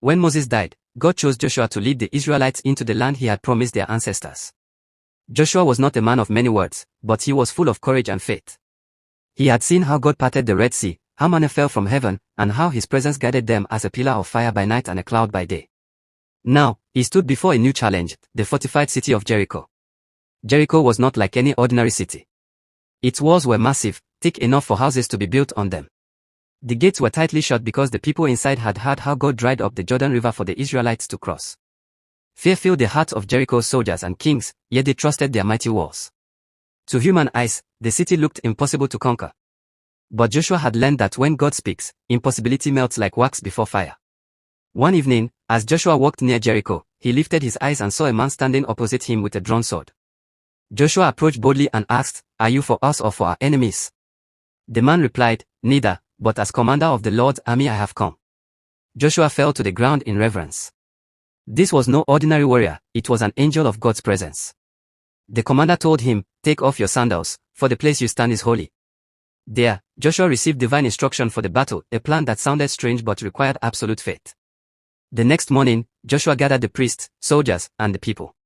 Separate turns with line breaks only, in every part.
When Moses died, God chose Joshua to lead the Israelites into the land he had promised their ancestors. Joshua was not a man of many words, but he was full of courage and faith. He had seen how God parted the Red Sea, how manna fell from heaven, and how his presence guided them as a pillar of fire by night and a cloud by day. Now, he stood before a new challenge, the fortified city of Jericho. Jericho was not like any ordinary city. Its walls were massive, thick enough for houses to be built on them. The gates were tightly shut because the people inside had heard how God dried up the Jordan River for the Israelites to cross. Fear filled the hearts of Jericho's soldiers and kings, yet they trusted their mighty walls. To human eyes, the city looked impossible to conquer. But Joshua had learned that when God speaks, impossibility melts like wax before fire. One evening, as Joshua walked near Jericho, he lifted his eyes and saw a man standing opposite him with a drawn sword. Joshua approached boldly and asked, "Are you for us or for our enemies?" The man replied, "Neither, but as commander of the Lord's army I have come." Joshua fell to the ground in reverence. This was no ordinary warrior, it was an angel of God's presence. The commander told him, "Take off your sandals, for the place you stand is holy." There, Joshua received divine instruction for the battle, a plan that sounded strange but required absolute faith. The next morning, Joshua gathered the priests, soldiers, and the people.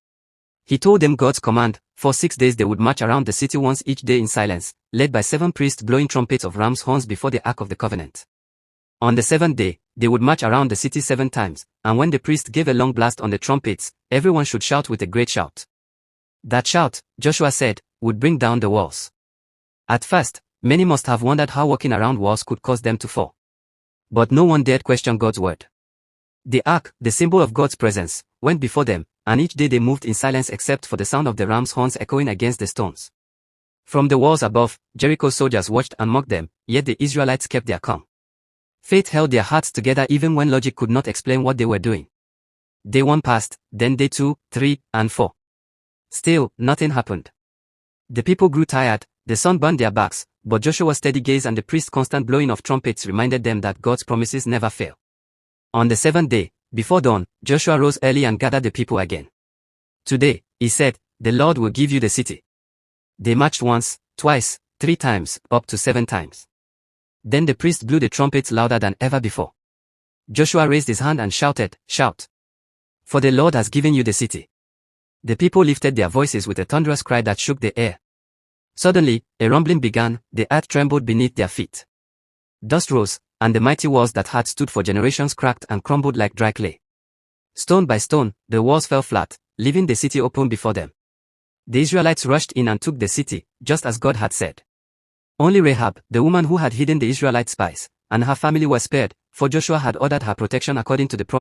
He told them God's command: for 6 days they would march around the city once each day in silence, led by 7 priests blowing trumpets of ram's horns before the Ark of the Covenant. On the 7th day, they would march around the city 7 times, and when the priest gave a long blast on the trumpets, everyone should shout with a great shout. That shout, Joshua said, would bring down the walls. At first, many must have wondered how walking around walls could cause them to fall. But no one dared question God's word. The ark, the symbol of God's presence, went before them, and each day they moved in silence except for the sound of the ram's horns echoing against the stones. From the walls above, Jericho's soldiers watched and mocked them, yet the Israelites kept their calm. Faith held their hearts together even when logic could not explain what they were doing. Day 1 passed, then day 2, 3, and 4. Still, nothing happened. The people grew tired, the sun burned their backs, but Joshua's steady gaze and the priest's constant blowing of trumpets reminded them that God's promises never fail. On the 7th day, before dawn, Joshua rose early and gathered the people again. "Today," he said, "the Lord will give you the city." They marched once, twice, 3 times, up to 7 times. Then the priest blew the trumpets louder than ever before. Joshua raised his hand and shouted, "Shout! For the Lord has given you the city." The people lifted their voices with a thunderous cry that shook the air. Suddenly, a rumbling began, the earth trembled beneath their feet. Dust rose, and the mighty walls that had stood for generations cracked and crumbled like dry clay. Stone by stone, the walls fell flat, leaving the city open before them. The Israelites rushed in and took the city, just as God had said. Only Rahab, the woman who had hidden the Israelite spies, and her family were spared, for Joshua had ordered her protection according to the promise.